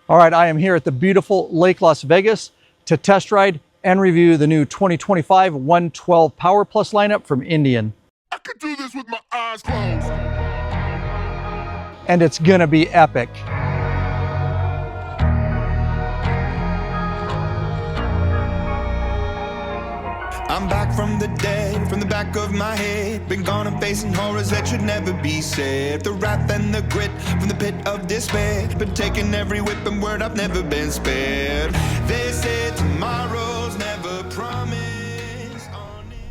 All right, I am here at the beautiful Lake Las Vegas to test ride and review the new 2025 112 PowerPlus lineup from Indian. I could do this with my eyes closed. And it's gonna be epic. I'm back from the dead, from the back of my head. Been gone and facing horrors that should never be said. The wrath and the grit from the pit of despair. Been taking every whip and word, I've never been spared. They say tomorrow's never promised.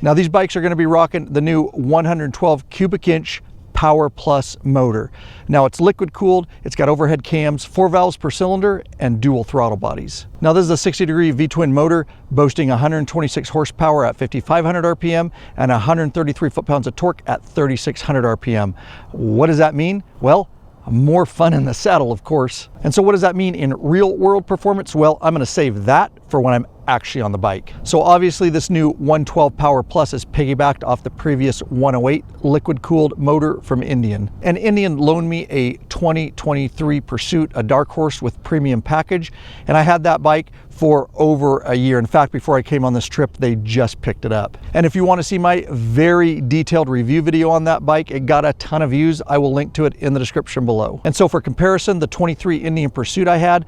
Now these bikes are gonna be rocking the new 112 cubic inch PowerPlus motor. Now it's liquid cooled, it's got overhead cams, 4 valves per cylinder, and dual throttle bodies. Now this is a 60-degree V-twin motor boasting 126 horsepower at 5,500 RPM and 133 foot-pounds of torque at 3,600 RPM. What does that mean? Well, more fun in the saddle, of course. And so what does that mean in real world performance? Well, I'm gonna save that for when I'm actually on the bike. So obviously this new 112 PowerPlus is piggybacked off the previous 108 liquid cooled motor from Indian. And Indian loaned me a 2023 Pursuit, a dark horse with premium package. And I had that bike for over a year. In fact, before I came on this trip, they just picked it up. And if you want to see my very detailed review video on that bike, it got a ton of views. I will link to it in the description below. And so for comparison, the 23 Indian Pursuit I had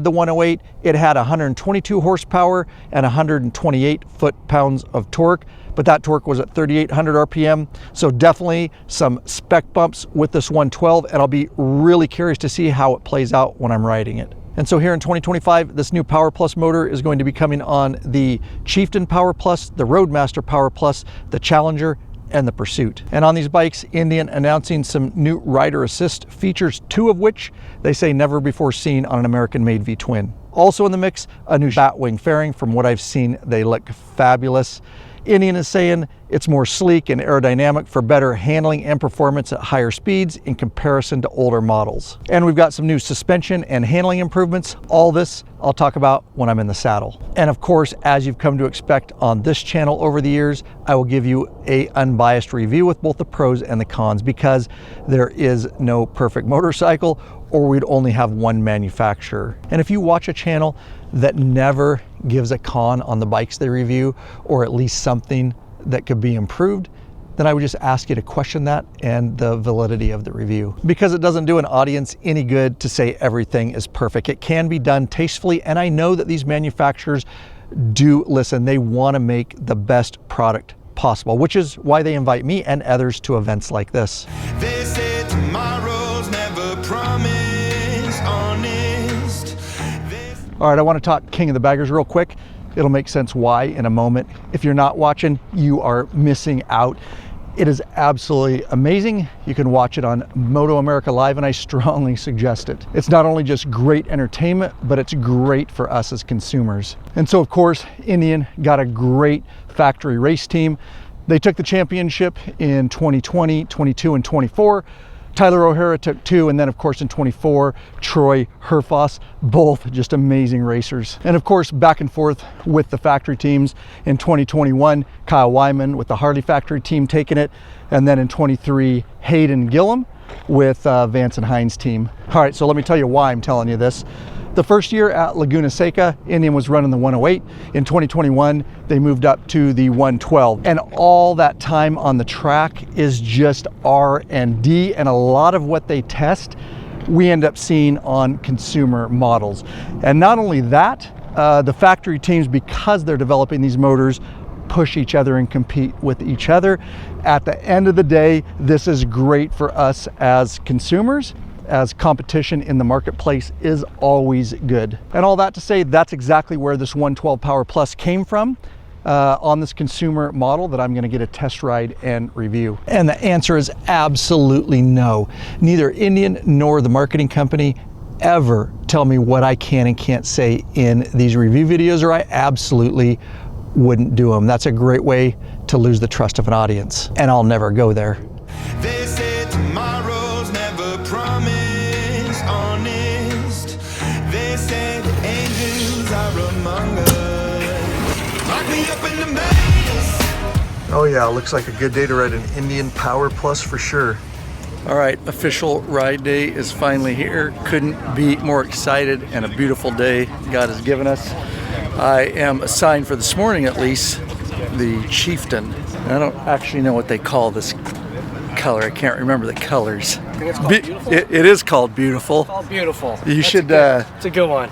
the 108. It had 122 horsepower and 128 foot-pounds of torque, but that torque was at 3,800 RPM. So definitely some spec bumps with this 112, and I'll be really curious to see how it plays out when I'm riding it. And so here in 2025, this new PowerPlus motor is going to be coming on the Chieftain PowerPlus, the Roadmaster PowerPlus, the Challenger, and the Pursuit. And on these bikes, Indian announcing some new rider assist features, 2 of which they say never before seen on an American-made V-twin. Also in the mix, a new batwing fairing. From what I've seen, they look fabulous. Indian is saying it's more sleek and aerodynamic for better handling and performance at higher speeds in comparison to older models. And we've got some new suspension and handling improvements. All this I'll talk about when I'm in the saddle. And of course, as you've come to expect on this channel over the years, I will give you an unbiased review with both the pros and the cons, because there is no perfect motorcycle, or we'd only have one manufacturer. And if you watch a channel that never gives a con on the bikes they review, or at least something that could be improved, then I would just ask you to question that and the validity of the review. Because it doesn't do an audience any good to say everything is perfect. It can be done tastefully, and I know that these manufacturers do listen. They want to make the best product possible, which is why they invite me and others to events like this. They say tomorrow's never promised, honest. All right, I want to talk King of the Baggers real quick. It'll make sense why in a moment. If you're not watching, you are missing out. It is absolutely amazing. You can watch it on Moto America Live, and I strongly suggest it. It's not only just great entertainment, but it's great for us as consumers. And so of course, Indian got a great factory race team. They took the championship in 2020, 22, and 24. Tyler O'Hara took 2, and then of course in 24, Troy Herfoss, both just amazing racers. And of course, back and forth with the factory teams. In 2021, Kyle Wyman with the Harley factory team taking it, and then in 23, Hayden Gillum with Vance and Hines team. All right, so let me tell you why I'm telling you this. The first year at Laguna Seca, Indian was running the 108. In 2021, they moved up to the 112. And all that time on the track is just R&D, and a lot of what they test, we end up seeing on consumer models. And not only that, the factory teams, because they're developing these motors, push each other and compete with each other. At the end of the day, this is great for us as consumers, as competition in the marketplace is always good. And all that to say, that's exactly where this 112 PowerPlus came from on this consumer model that I'm gonna get a test ride and review. And the answer is absolutely no. Neither Indian nor the marketing company ever tell me what I can and can't say in these review videos, or I absolutely wouldn't do them. That's a great way to lose the trust of an audience, and I'll never go there. They say tomorrow's never promised, honest. They say the angels are among us. Lock me up in the maze. Oh yeah, looks like a good day to ride an Indian PowerPlus for sure. All right, official ride day is finally here. Couldn't be more excited, and a beautiful day God has given us. I am assigned for this morning at least the Chieftain. I don't actually know what they call this color. I can't remember the colors. I think it's called Beautiful. It is called Beautiful. It's called Beautiful. You That's should. It's a good one.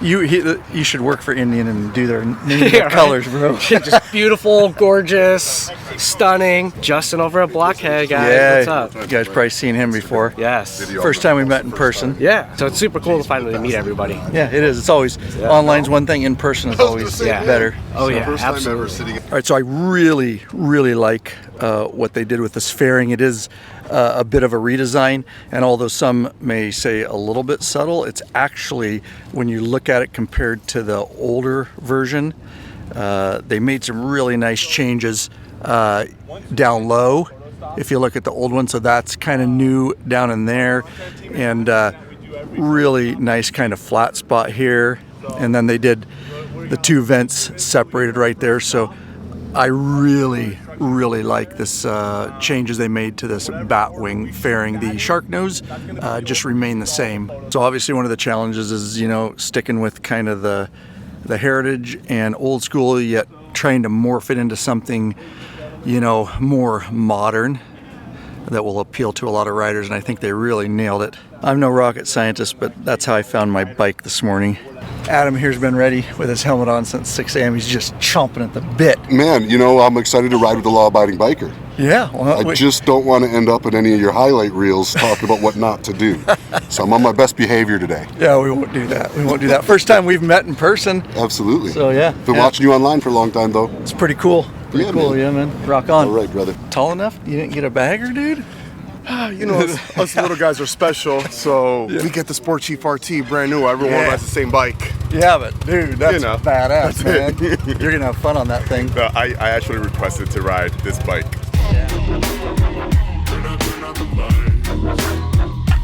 You should work for Indian and do their name Yeah, right? colors, bro. Just beautiful, gorgeous, stunning. Justin over at Blockhead, guys. Yeah, What's up? you guys probably seen him before. Yes. First time we met in person. Yeah. So it's super cool to finally meet everybody. Yeah, it is. It's always online's one thing. In person is always better. Oh yeah, First time absolutely. ever sitting. All right, so I really like what they did with this fairing. It is a bit of a redesign, and although some may say a little bit subtle, it's actually, when you look at it compared to the older version, they made some really nice changes down low if you look at the old one. So that's kind of new down in there, and really nice kind of flat spot here. And then they did the two vents separated right there. So I really like this changes they made to this bat wing fairing. The shark nose just remained the same. So obviously one of the challenges is, you know, sticking with kind of the heritage and old school, yet trying to morph it into something, you know, more modern that will appeal to a lot of riders, and I think they really nailed it. I'm no rocket scientist, but that's how I found my bike this morning. Adam here's been ready with his helmet on since 6 a.m. He's just chomping at the bit. Man, you know, I'm excited to ride with the law-abiding biker. Yeah. Well, I just don't want to end up in any of your highlight reels talking about what not to do. So I'm on my best behavior today. Yeah, we won't do that. We won't do that. First time we've met in person. Absolutely. So yeah. Been watching you online for a long time, though. It's pretty cool. Pretty cool, man. yeah, man. Rock on. All right, brother. Tall enough? You didn't get a bagger, dude? You know, us little guys are special, so we get the Sport Chief RT brand new. Everyone rides the same bike. Yeah, but dude, that's You know, badass, that's man. You're gonna have fun on that thing. I actually requested to ride this bike. I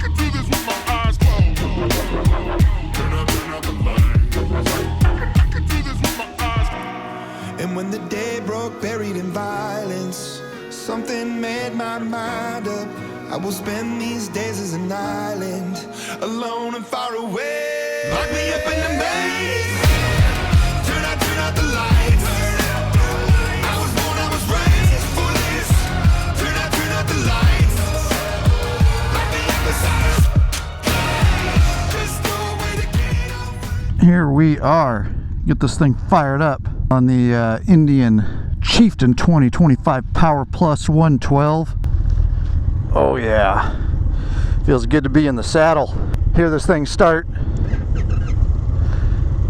can do this with my eyes closed. Turn out the light. I can do this with my eyes closed. And when the day broke, buried in violence, something made my mind up. I will spend these days as an island, alone and far away. Lock me up in the maze. Turn out the lights. I was born, I was raised for this. Turn out the lights. Lock me up inside. There's no way to get out. Here we are. Get this thing fired up on the Indian Chieftain 2025 PowerPlus 112. Oh yeah, feels good to be in the saddle. Hear this thing start,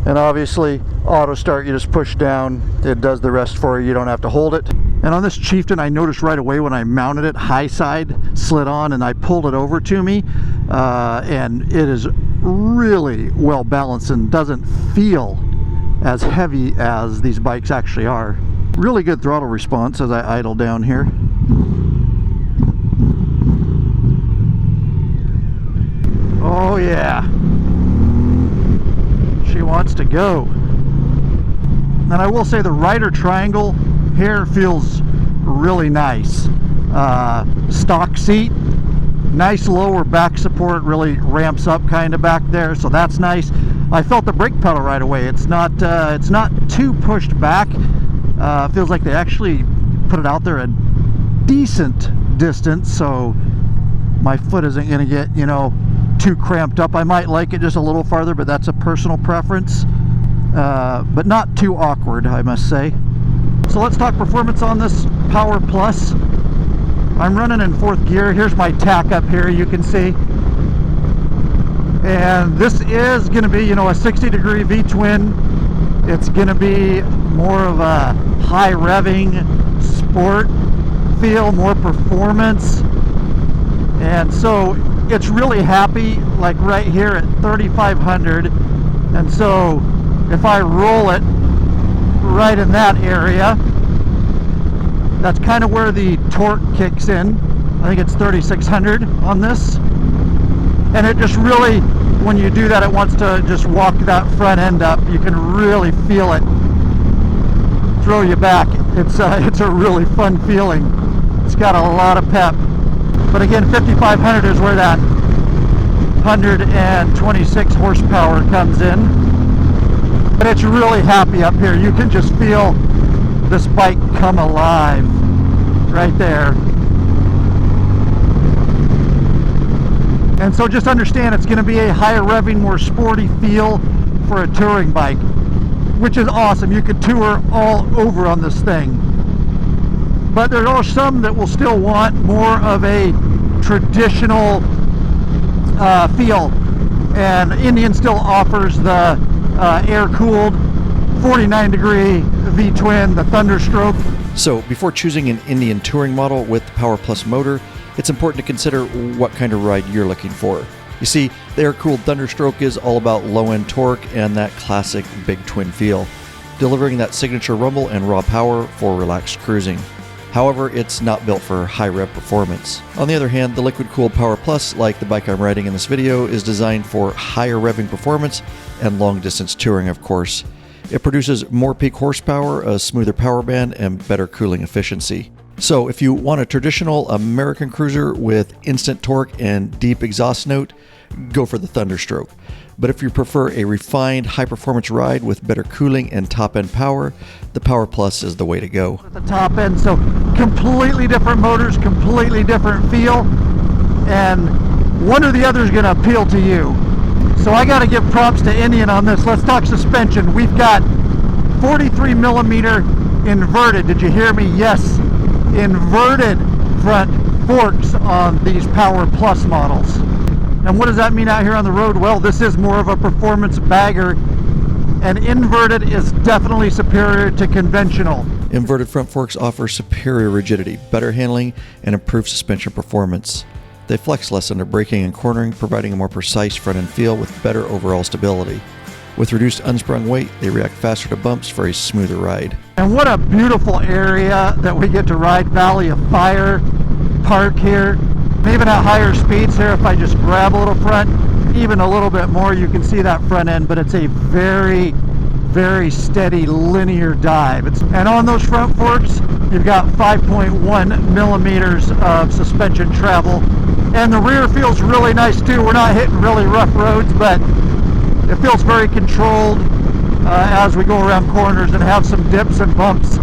and obviously auto start, you just push down, it does the rest for you, you don't have to hold it. And on this Chieftain, I noticed right away when I mounted it, high side slid on, and I pulled it over to me, and it is really well balanced and doesn't feel as heavy as these bikes actually are. Really good throttle response as I idle down here. Oh yeah, she wants to go. And I will say the rider triangle here feels really nice. Stock seat, nice lower back support, really ramps up kind of back there, so that's nice. I felt the brake pedal right away. It's not too pushed back. Feels like they actually put it out there a decent distance, so my foot isn't going to get, you know, too cramped up. I might like it just a little farther, but that's a personal preference. But not too awkward, I must say. So let's talk performance on this PowerPlus. I'm running in 4th gear. Here's my tack up here, you can see. And this is going to be, you know, a 60-degree V-twin. It's going to be more of a high revving sport feel, more performance. And so it's really happy, like right here at 3,500. And so if I roll it right in that area, that's kind of where the torque kicks in. I think it's 3,600 on this. And it just really, when you do that, it wants to just walk that front end up. You can really feel it throw you back. It's a really fun feeling. It's got a lot of pep. But again, 5,500 is where that 126 horsepower comes in. But it's really happy up here. You can just feel this bike come alive right there. And so just understand it's going to be a higher revving, more sporty feel for a touring bike, which is awesome. You could tour all over on this thing. But there are some that will still want more of a traditional feel. And Indian still offers the air-cooled 49-degree V-twin, the Thunderstroke. So before choosing an Indian touring model with the PowerPlus motor, it's important to consider what kind of ride you're looking for. You see, the air-cooled Thunderstroke is all about low-end torque and that classic big twin feel, delivering that signature rumble and raw power for relaxed cruising. However, it's not built for high rev performance. On the other hand, the liquid-cooled PowerPlus, like the bike I'm riding in this video, is designed for higher revving performance and long-distance touring, of course. It produces more peak horsepower, a smoother power band, and better cooling efficiency. So if you want a traditional American cruiser with instant torque and deep exhaust note, go for the Thunderstroke. But if you prefer a refined, high-performance ride with better cooling and top-end power, the PowerPlus is the way to go. At the top end, so completely different motors, completely different feel, and one or the other is going to appeal to you. So I got to give props to Indian on this. Let's talk suspension. We've got 43 millimeter inverted. Did you hear me? Yes, inverted front forks on these PowerPlus models. And what does that mean out here on the road? Well, this is more of a performance bagger, and inverted is definitely superior to conventional. Inverted front forks offer superior rigidity, better handling, and improved suspension performance. They flex less under braking and cornering, providing a more precise front-end feel with better overall stability. With reduced unsprung weight, they react faster to bumps for a smoother ride. And what a beautiful area that we get to ride. Valley of Fire Park here. Even at higher speeds here, if I just grab a little front, even a little bit more, you can see that front end, but it's a very, very steady linear dive. And on those front forks, you've got 5.1 millimeters of suspension travel. And the rear feels really nice too. We're not hitting really rough roads, but it feels very controlled as we go around corners and have some dips and bumps.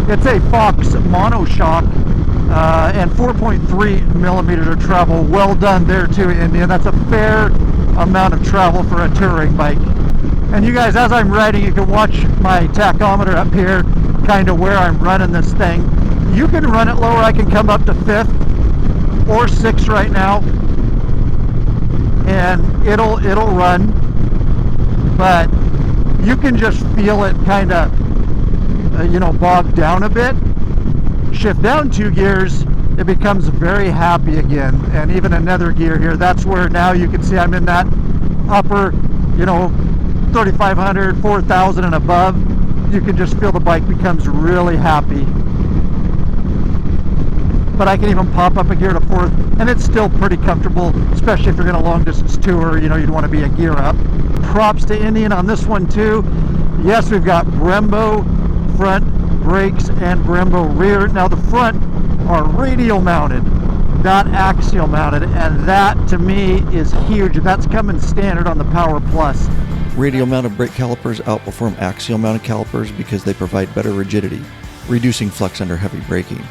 It's a Fox monoshock and 4.3 millimeters of travel. Well done there too, Indian. That's a fair amount of travel for a touring bike. And you guys, as I'm riding, you can watch my tachometer up here, kind of where I'm running this thing. You can run it lower. I can come up to 5th or 6th right now, and it'll run. But you can just feel it kind of, bog down a bit. Shift down 2 gears, it becomes very happy again. And even another gear here, that's where now you can see I'm in that upper, 3,500, 4,000 and above. You can just feel the bike becomes really happy. But I can even pop up a gear to 4th, and it's still pretty comfortable, especially if you're going to long distance tour. You'd want to be a gear up. Props to Indian on this one too. Yes, we've got Brembo front brakes and Brembo rear. Now the front are radial mounted, not axial mounted, and that to me is huge. That's coming standard on the PowerPlus. Radial mounted brake calipers outperform axial mounted calipers because they provide better rigidity, reducing flex under heavy braking.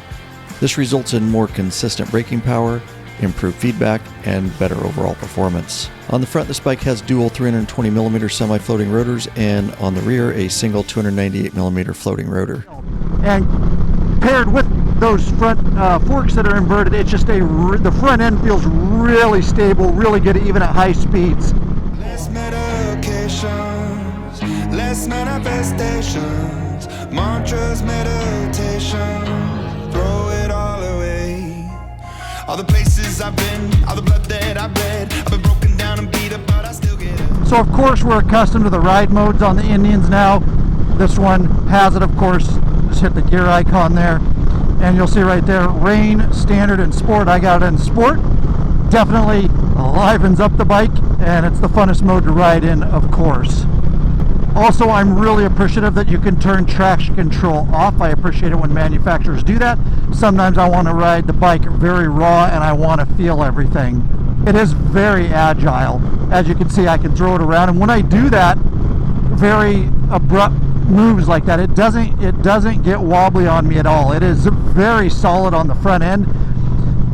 This results in more consistent braking power, improved feedback, and better overall performance. On the front, this bike has dual 320mm semi-floating rotors, and on the rear, a single 298mm floating rotor. And paired with those front forks that are inverted, it's just the front end feels really stable, really good even at high speeds. Less medications, less manifestations, mantras, meditation, throw it all away. All the places I've been, all the blood that I've bled, I've been broken down and beat up, but I still get up. So of course we're accustomed to the ride modes on the Indians now. This one has it, of course. Just hit the gear icon there, and you'll see right there, rain, standard, and sport. I got it in sport. Definitely livens up the bike, and it's the funnest mode to ride in, of course. Also, I'm really appreciative that you can turn traction control off. I appreciate it when manufacturers do that. Sometimes I want to ride the bike very raw and I want to feel everything. It is very agile. As you can see, I can throw it around, and when I do that, very abrupt moves like that, it doesn't get wobbly on me at all. It is very solid on the front end.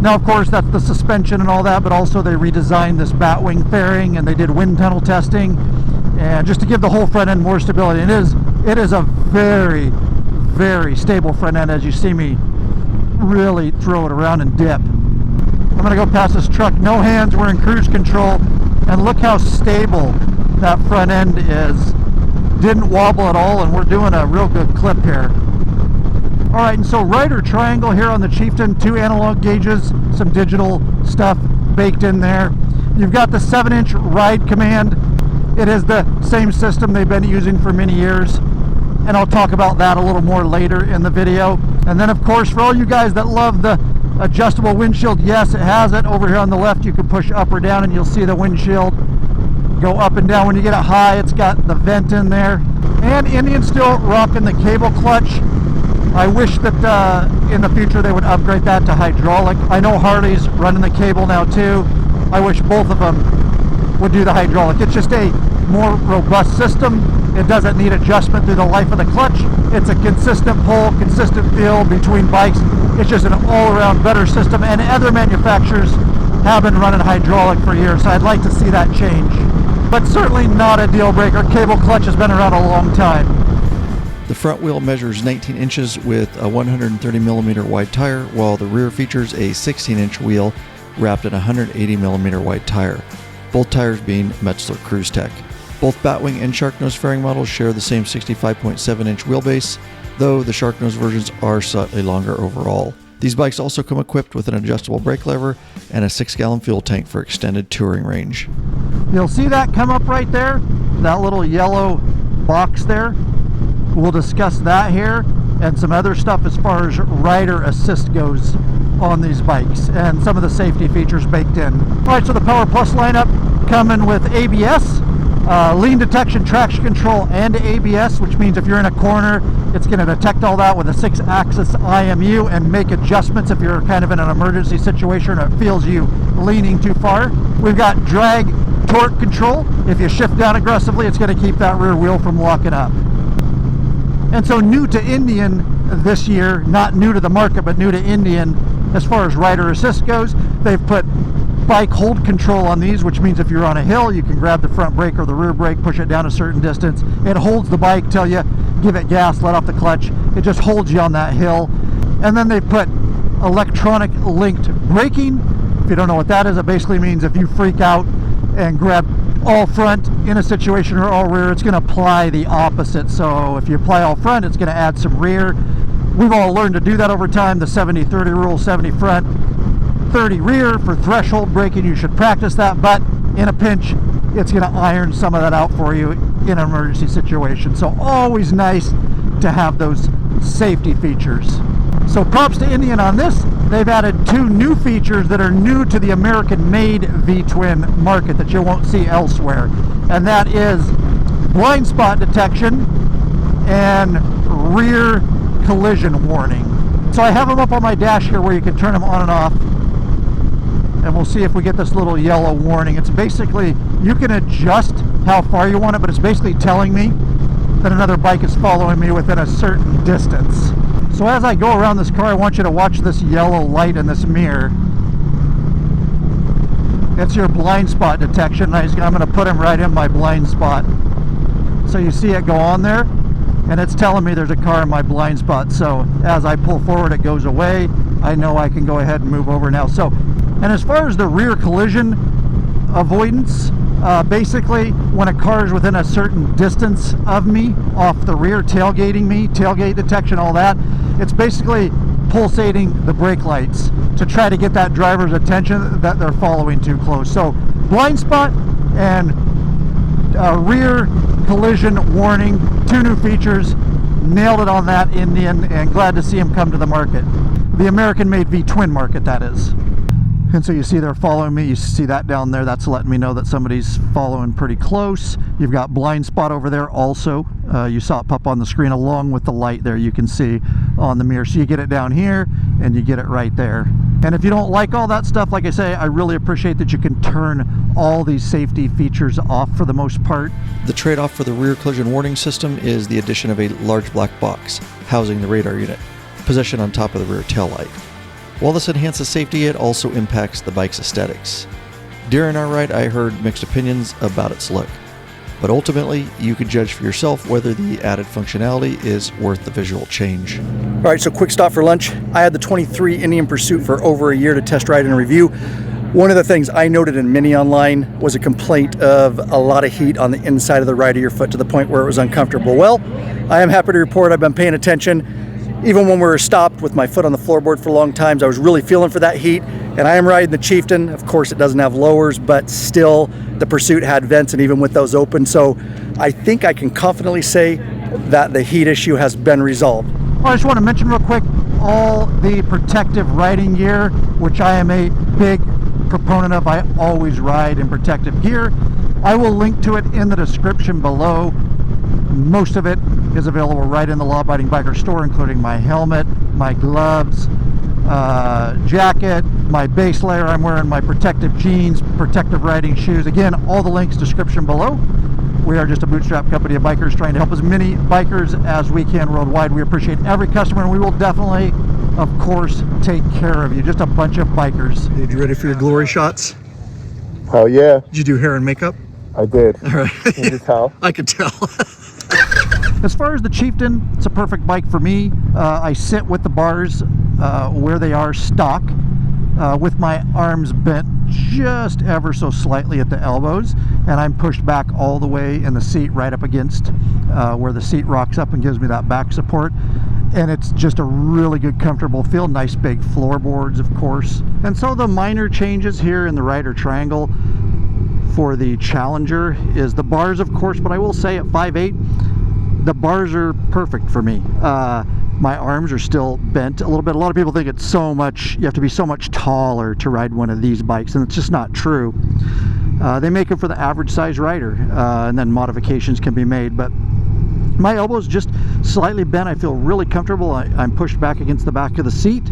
Now, of course, that's the suspension and all that, but also they redesigned this batwing fairing and they did wind tunnel testing, and just to give the whole front end more stability. It is a very, very stable front end, as you see me really throw it around and dip. I'm gonna go past this truck, no hands, we're in cruise control, and look how stable that front end is. Didn't wobble at all, and we're doing a real good clip here. All right, and so rider triangle here on the Chieftain, 2 analog gauges, some digital stuff baked in there. You've got the 7-inch ride command. It is the same system they've been using for many years, and I'll talk about that a little more later in the video. And then, of course, for all you guys that love the adjustable windshield, yes, it has it. Over here on the left, you can push up or down, and you'll see the windshield go up and down. When you get it high, it's got the vent in there. And Indian's still rocking the cable clutch. I wish that in the future they would upgrade that to hydraulic. I know Harley's running the cable now too. I wish both of them would do the hydraulic. It's just a more robust system. It doesn't need adjustment through the life of the clutch. It's a consistent pull, consistent feel between bikes. It's just an all-around better system, and other manufacturers have been running hydraulic for years, so I'd like to see that change. But certainly not a deal breaker. Cable clutch has been around a long time. The front wheel measures 19 inches with a 130 millimeter wide tire, while the rear features a 16-inch wheel wrapped in a 180 millimeter wide tire, both tires being Metzler Cruise Tech. Both Batwing and Sharknose fairing models share the same 65.7-inch wheelbase, though the Sharknose versions are slightly longer overall. These bikes also come equipped with an adjustable brake lever and a 6-gallon fuel tank for extended touring range. You'll see that come up right there, that little yellow box there. We'll discuss that here and some other stuff as far as rider assist goes on these bikes and some of the safety features baked in. All right, so the PowerPlus lineup coming with ABS, lean detection, traction control, and ABS, which means if you're in a corner, it's going to detect all that with a 6-axis IMU and make adjustments if you're kind of in an emergency situation or it feels you leaning too far. We've got drag torque control. If you shift down aggressively, it's going to keep that rear wheel from locking up. And so new to Indian this year, not new to the market, but new to Indian as far as rider assist goes, they've put bike hold control on these, which means if you're on a hill, you can grab the front brake or the rear brake, push it down a certain distance. It holds the bike till you give it gas, let off the clutch. It just holds you on that hill. And then they put electronic linked braking. If you don't know what that is, it basically means if you freak out and grab all front in a situation or all rear, it's going to apply the opposite. So if you apply all front, it's going to add some rear. We've all learned to do that over time, the 70-30 rule, 70 front, 30 rear. For threshold braking, you should practice that, but in a pinch, it's going to iron some of that out for you in an emergency situation. So always nice to have those safety features. So props to Indian on this. They've added 2 new features that are new to the American-made V-twin market that you won't see elsewhere. And that is blind spot detection and rear collision warning. So I have them up on my dash here where you can turn them on and off. And we'll see if we get this little yellow warning. It's basically, you can adjust how far you want it, but it's basically telling me that another bike is following me within a certain distance. So as I go around this car, I want you to watch this yellow light in this mirror. It's your blind spot detection. I'm going to put him right in my blind spot. So you see it go on there, and it's telling me there's a car in my blind spot. So as I pull forward, it goes away. I know I can go ahead and move over now. So, and as far as the rear collision avoidance, basically when a car is within a certain distance of me, off the rear, tailgating me, tailgate detection, all that, it's basically pulsating the brake lights to try to get that driver's attention that they're following too close. So blind spot and rear collision warning, 2 new features. Nailed it on that, Indian, and glad to see him come to the market. The American-made V-twin market, that is. And so you see they're following me. You see that down there. That's letting me know that somebody's following pretty close. You've got blind spot over there also. You saw it pop on the screen along with the light there you can see on the mirror. So you get it down here and you get it right there. And if you don't like all that stuff, like I say, I really appreciate that you can turn all these safety features off for the most part. The trade-off for the rear collision warning system is the addition of a large black box housing the radar unit, positioned on top of the rear taillight. While this enhances safety, it also impacts the bike's aesthetics. During our ride, I heard mixed opinions about its look, but ultimately, you can judge for yourself whether the added functionality is worth the visual change. All right, so quick stop for lunch. I had the 23 Indian Pursuit for over a year to test ride and review. One of the things I noted in Mini Online was a complaint of a lot of heat on the inside of the ride of your foot to the point where it was uncomfortable. Well, I am happy to report I've been paying attention. Even when we were stopped with my foot on the floorboard for long times, I was really feeling for that heat. And I am riding the Chieftain. Of course, it doesn't have lowers, but still the Pursuit had vents, and even with those open. So I think I can confidently say that the heat issue has been resolved. I just want to mention real quick all the protective riding gear, which I am a big proponent of. I always ride in protective gear. I will link to it in the description below. Most of it is available right in the Law Abiding Biker store, including my helmet, my gloves, jacket, my base layer I'm wearing, my protective jeans, protective riding shoes. Again, all the links description below. We are just a bootstrap company of bikers trying to help as many bikers as we can worldwide. We appreciate every customer, and we will definitely, of course, take care of you. Just a bunch of bikers. Are you ready for your glory shots? Hell yeah. Did you do hair and makeup? I did. All right. Can you tell? I could tell. As far as the Chieftain, it's a perfect bike for me. I sit with the bars where they are stock, with my arms bent just ever so slightly at the elbows, and I'm pushed back all the way in the seat right up against where the seat rocks up and gives me that back support. And it's just a really good, comfortable feel. Nice big floorboards, of course. And so the minor changes here in the rider triangle for the Challenger is the bars, of course, but I will say at 5'8", the bars are perfect for me. My arms are still bent a little bit. A lot of people think it's so much, you have to be so much taller to ride one of these bikes, and it's just not true. They make it for the average size rider, and then modifications can be made, but my elbow's just slightly bent. I feel really comfortable. I'm pushed back against the back of the seat.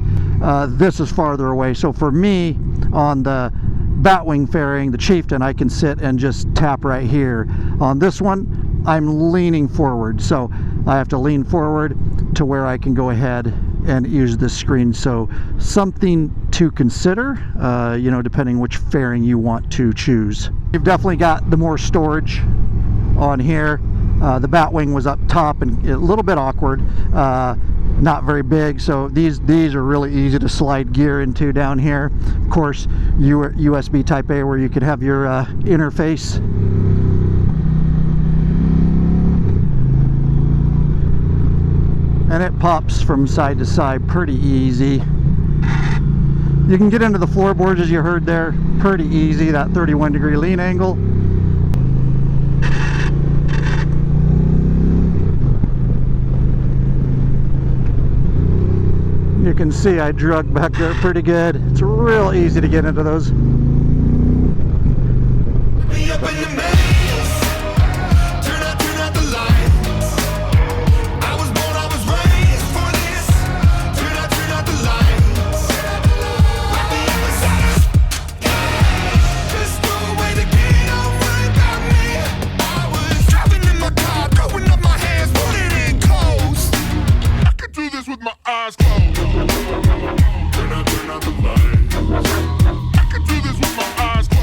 This is farther away, so for me, on the Batwing fairing, the Chieftain, I can sit and just tap right here. On this one, I'm leaning forward, so I have to lean forward to where I can go ahead and use this screen. So something to consider, you know, depending which fairing you want to choose. You've definitely got the more storage on here. The Batwing was up top and a little bit awkward, not very big, so these are really easy to slide gear into down here. Of course, USB Type A where you could have your interface. And it pops from side to side pretty easy. You can get into the floorboards, as you heard there, pretty easy, that 31-degree lean angle. You can see I drug back there pretty good. It's real easy to get into those.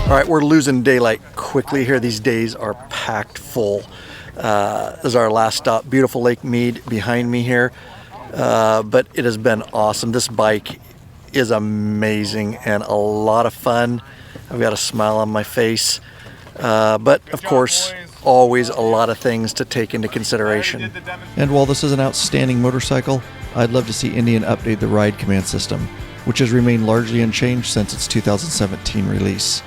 All right, we're losing daylight quickly here. These days are packed full. This is our last stop. Beautiful Lake Mead behind me here. But it has been awesome. This bike is amazing and a lot of fun. I've got a smile on my face. But of course, always a lot of things to take into consideration. And while this is an outstanding motorcycle, I'd love to see Indian update the ride command system, which has remained largely unchanged since its 2017 release.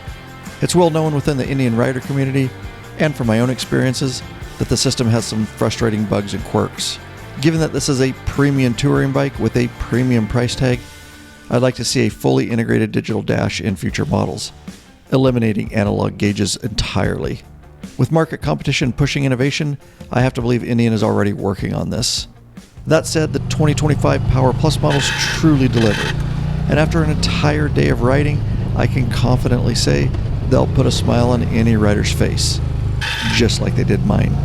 It's well known within the Indian rider community, and from my own experiences, that the system has some frustrating bugs and quirks. Given that this is a premium touring bike with a premium price tag, I'd like to see a fully integrated digital dash in future models, eliminating analog gauges entirely. With market competition pushing innovation, I have to believe Indian is already working on this. That said, the 2025 PowerPlus models truly deliver, and after an entire day of riding, I can confidently say they'll put a smile on any rider's face, just like they did mine.